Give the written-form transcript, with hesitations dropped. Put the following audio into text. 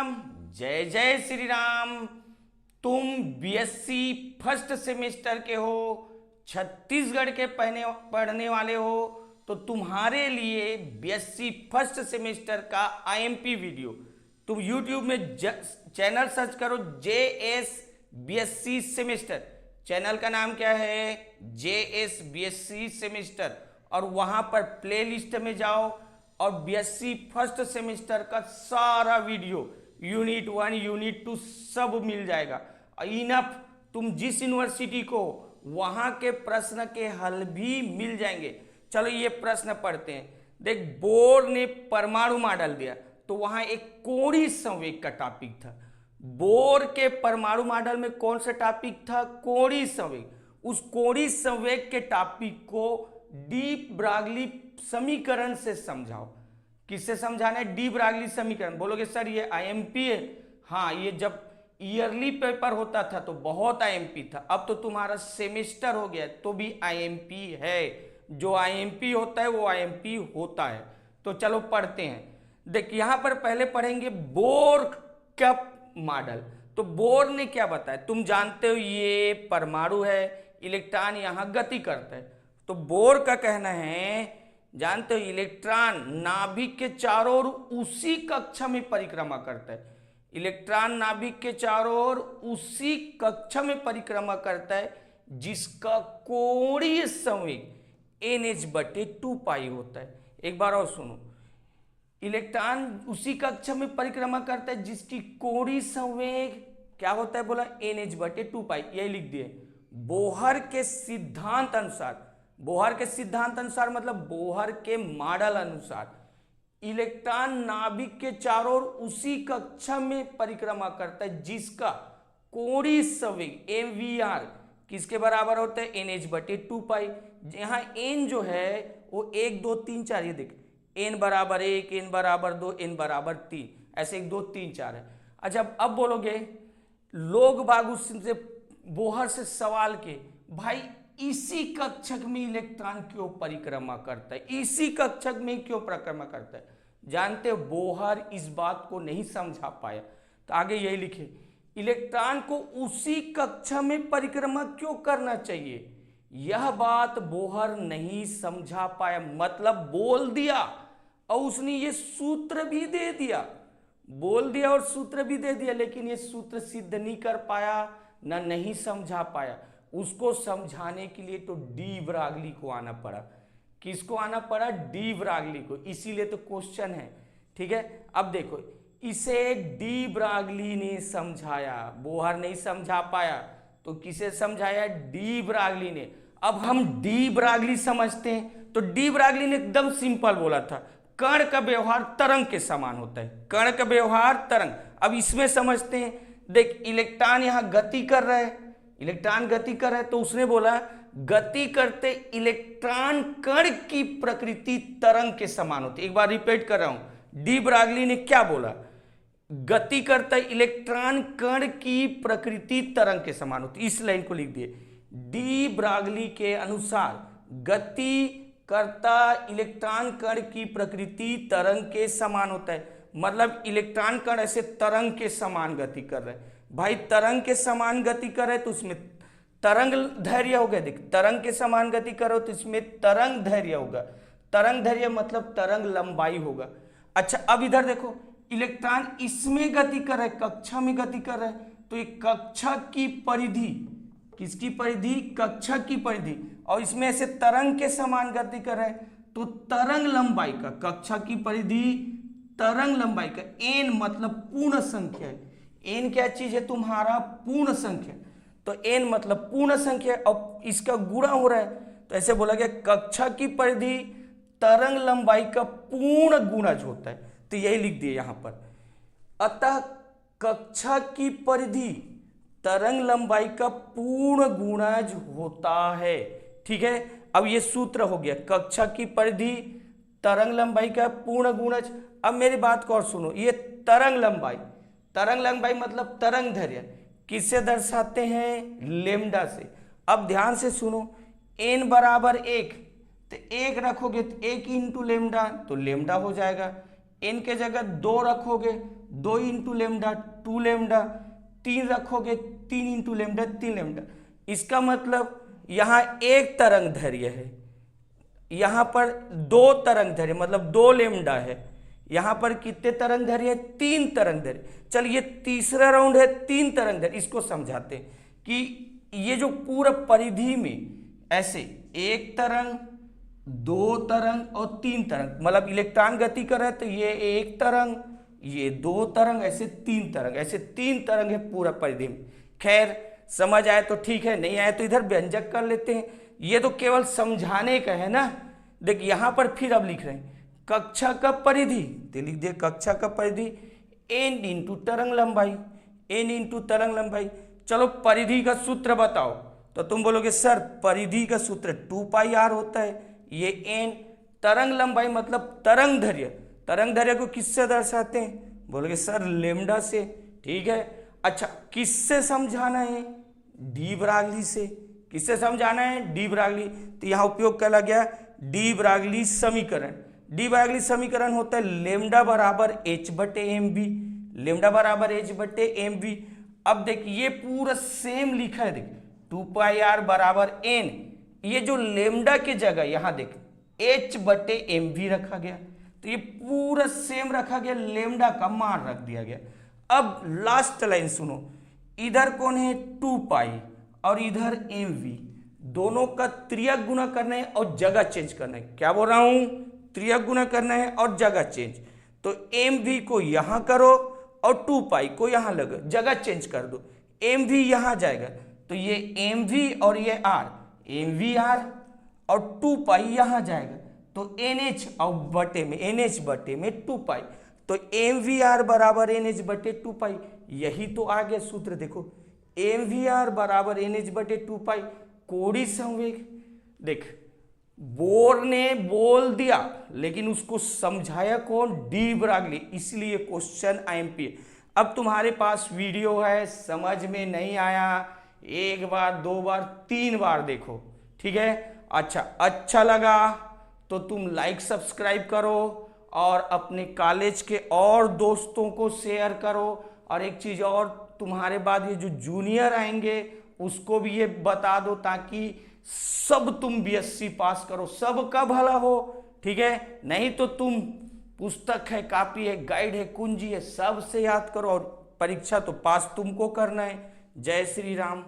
राम, जय जय श्री राम। तुम बीएससी फर्स्ट सेमेस्टर के हो, छत्तीसगढ़ के पढ़ने वाले हो, तो तुम्हारे लिए बीएससी फर्स्ट सेमेस्टर का आईएमपी वीडियो, तुम यूट्यूब में चैनल सर्च करो जेएस बीएससी सेमेस्टर। चैनल का नाम क्या है? JS BSc semester. और वहां पर प्लेलिस्ट में जाओ और बीएससी फर्स्ट सेमेस्टर का सारा वीडियो यूनिट 1 यूनिट 2 सब मिल जाएगा। इनफ तुम जिस यूनिवर्सिटी को वहां के प्रश्न के हल भी मिल जाएंगे। चलो ये प्रश्न पढ़ते हैं। देख, बोर्ड ने परमाणु मॉडल दिया तो वहां एक कोणीय संवेग का टॉपिक था। बोर के परमाणु मॉडल में कौन सा टॉपिक था? कोणीय संवेग। उस कोणीय संवेग के टॉपिक को डी ब्रागली समीकरण से समझाओ। किससे समझाना है? डी ब्रागली समीकरण। बोलोगे सर ये आईएमपी है? हाँ, ये जब ईयरली पेपर होता था तो बहुत आईएमपी था। अब तो तुम्हारा सेमेस्टर हो गया तो भी आईएमपी है। जो आईएमपी होता है वो आईएमपी होता है। तो चलो पढ़ते हैं। देख, यहां पर पहले पढ़ेंगे बोर का मॉडल। तो बोर ने क्या बताया? तुम जानते हो ये परमाणु है, इलेक्ट्रॉन यहां गति करता है। तो बोर का कहना है, जानते हो इलेक्ट्रॉन नाभिक के चारों ओर उसी कक्षा में परिक्रमा करता है। इलेक्ट्रॉन नाभिक के चारों ओर उसी कक्षा में परिक्रमा करता है जिसका कोणीय संवेग NH/2π होता है। एक बार और सुनो, इलेक्ट्रॉन उसी कक्षा में परिक्रमा करता है जिसकी कोणीय संवेग क्या होता है? बोला NH/2π। यही लिख दिए। बोहर के सिद्धांत अनुसार, बोहर के सिद्धांत अनुसार मतलब बोहर के मॉडल अनुसार इलेक्ट्रॉन नाभिक के चारों ओर उसी कक्षा में परिक्रमा करता है जिसका कोणीय संवेग MVR किसके बराबर होता है? NH/2π। यहाँ n जो है वो 1 2 3 4, ये देख, n बराबर 1, n बराबर 2, n बराबर 3, ऐसे 1 2 3 4 है। अच्छा, अब बोलोगे लोग बाग उससे बोहर से सवाल के, भाई इसी कक्षक में इलेक्ट्रॉन क्यों परिक्रमा करता है? इसी कक्षक में क्यों परिक्रमा करता है? जानते हो बोहर इस बात को नहीं समझा पाया। तो आगे यही लिखे, इलेक्ट्रॉन को उसी कक्षा में परिक्रमा क्यों करना चाहिए, यह बात बोहर नहीं समझा पाया। मतलब बोल दिया और उसने ये सूत्र भी दे दिया, बोल दिया और सूत्र भी दे दिया, लेकिन ये सूत्र सिद्ध नहीं कर पाया, ना नहीं समझा पाया। उसको समझाने के लिए तो डी ब्रागली को आना पड़ा। किसको आना पड़ा? डी ब्रागली को। इसीलिए तो क्वेश्चन है। ठीक है, अब देखो, इसे डी ब्रागली ने समझाया, बोहर नहीं समझा पाया, तो किसे समझाया? डी ब्रागली ने। अब हम डी ब्रागली समझते हैं। तो डी ब्रागली ने एकदम सिंपल बोला था, कण का व्यवहार तरंग के समान होता है। कण का व्यवहार तरंग। अब इसमें समझते हैं। देख, इलेक्ट्रॉन यहां गति कर रहा है, इलेक्ट्रॉन गति कर रहा है, तो उसने बोला गति करते इलेक्ट्रॉन कण की प्रकृति तरंग के समान होती है। एक बार रिपीट कर रहा हूं, डी ब्रागली ने क्या बोला? गति करता इलेक्ट्रॉन कण की प्रकृति तरंग के समान होती है। इस लाइन को लिख दिए। डी ब्रागली के अनुसार गति करता इलेक्ट्रॉन कण की प्रकृति तरंग के समान होता है। मतलब इलेक्ट्रॉन कण ऐसे तरंग के समान गति कर रहे हैं। भाई तरंग के समान गति कर रहे तो उसमें तरंग धैर्य होगा। देख, तरंग के समान गति करो तो इसमें तरंग धैर्य होगा। तरंग धैर्य मतलब तरंग लंबाई होगा। अच्छा, अब इधर देखो, इलेक्ट्रॉन इसमें गति कर रहा है, कक्षा में गति कर रहा है, तो ये कक्षा की परिधि, किसकी परिधि? कक्षा की परिधि। और इसमें ऐसे तरंग के समान गति कर रहा है तो तरंग लंबाई का, कक्षा की परिधि तरंग लंबाई का n मतलब पूर्ण संख्या है। n क्या चीज है? तुम्हारा पूर्ण संख्या। तो n मतलब पूर्ण संख्या और इसका गुणा हो रहा है, तो ऐसे बोला गया कक्षा की परिधि तरंग लंबाई का पूर्ण गुणज होता है। तो यही लिख दिए यहां पर। अतः कक्षा की परिधि तरंग लंबाई का पूर्ण गुणज होता है। ठीक है, अब ये सूत्र हो गया, कक्षा की परिधि तरंग लंबाई का पूर्ण गुणज। अब मेरी बात को और सुनो, ये तरंग लंबाई, तरंग लंबाई मतलब तरंग धैर्य किससे दर्शाते हैं? लेम्डा से। अब ध्यान से सुनो, n बराबर 1, तो 1 रखोगे तो 1 इंटू लेम्डा, तो लेम्डा हो जाएगा। एन के जगह 2 रखोगे 2 इंटू लेमडा 2 लेमडा, 3 रखोगे 3 इंटू लेमडा 3 लेमडा। इसका मतलब यहाँ एक तरंग दैर्घ्य है, यहाँ पर 2 तरंग दैर्घ्य मतलब 2 लेमडा है। यहाँ पर कितने तरंग दैर्घ्य है? 3 तरंग दैर्घ्य। चलिए तीसरा राउंड है 3 तरंग दैर्घ्य। इसको समझाते हैं कि ये जो पूरा परिधि में ऐसे 1 तरंग 2 तरंग और 3 तरंग, मतलब इलेक्ट्रॉन गति कर रहे हैं तो ये 1 तरंग, ये 2 तरंग, ऐसे 3 तरंग, ऐसे 3 तरंग है पूरा परिधि में। खैर समझ आए तो ठीक है, नहीं आए तो इधर व्यंजक कर लेते हैं। ये तो केवल समझाने का है ना। देख यहाँ पर फिर अब लिख रहे हैं कक्षा का परिधि, तो लिख दिए कक्षा का परिधि n इंटू तरंग लंबाई, n इंटू तरंग लंबाई। चलो परिधि का सूत्र बताओ, तो तुम बोलोगे सर परिधि का सूत्र 2 पाई r होता है। ये n तरंग लंबाई मतलब तरंग दैर्घ्य, तरंग दैर्घ्य को किससे दर्शाते हैं? बोलोगे सर लेमडा से। ठीक है, अच्छा किससे समझाना है? डी ब्रागली से। किससे समझाना है? D Broglie. तो यहाँ उपयोग किया गया डी ब्रागली समीकरण। डी ब्रागली समीकरण होता है लेमडा बराबर एच बटे एम बी, लेमडा बराबर एच बटे एम बी। अब देख ये पूरा सेम लिखा है, देख 2 पाई आर बराबर एन, ये जो लेमडा के जगह यहाँ देख एच बटे एम बी रखा गया, तो ये पूरा सेम रखा गया, लेमडा का मान रख दिया गया। अब लास्ट लाइन सुनो, इधर कौन है 2 पाई और इधर एम वी, दोनों का त्रियक गुना करना है और जगह चेंज करना है। क्या बोल रहा हूं? त्रियक गुना करना है और जगह चेंज। तो एम वी को यहां करो और 2 पाई को यहां लगे, जगह चेंज कर दो, एम वी यहां जाएगा, तो ये एम वी और ये आर, एम वी आर और 2 पाई यहां जाएगा, तो एन एच और बटे में एन एच बटे में 2 पाई, तो एम वी आर बराबर एन एच बटे 2 पाई। यही तो आ गया सूत्र, देखो एम वी आर बराबर एन एच बटे 2 पाई। कोणीय संवेग, देख बोर ने बोल दिया लेकिन उसको समझाया कौन? डी ब्रागली, इसलिए क्वेश्चन आईएमपी। अब तुम्हारे पास वीडियो है, समझ में नहीं आया 1 बार 2 बार 3 बार देखो, ठीक है। अच्छा लगा तो तुम लाइक सब्सक्राइब करो और अपने कॉलेज के और दोस्तों को शेयर करो। और एक चीज और, तुम्हारे बाद ये जो जूनियर आएंगे उसको भी ये बता दो ताकि सब तुम बीएससी पास करो, सबका भला हो, ठीक है। नहीं तो तुम पुस्तक है, कॉपी है, गाइड है, कुंजी है, सबसे याद करो और परीक्षा तो पास तुमको करना है। जय श्री राम।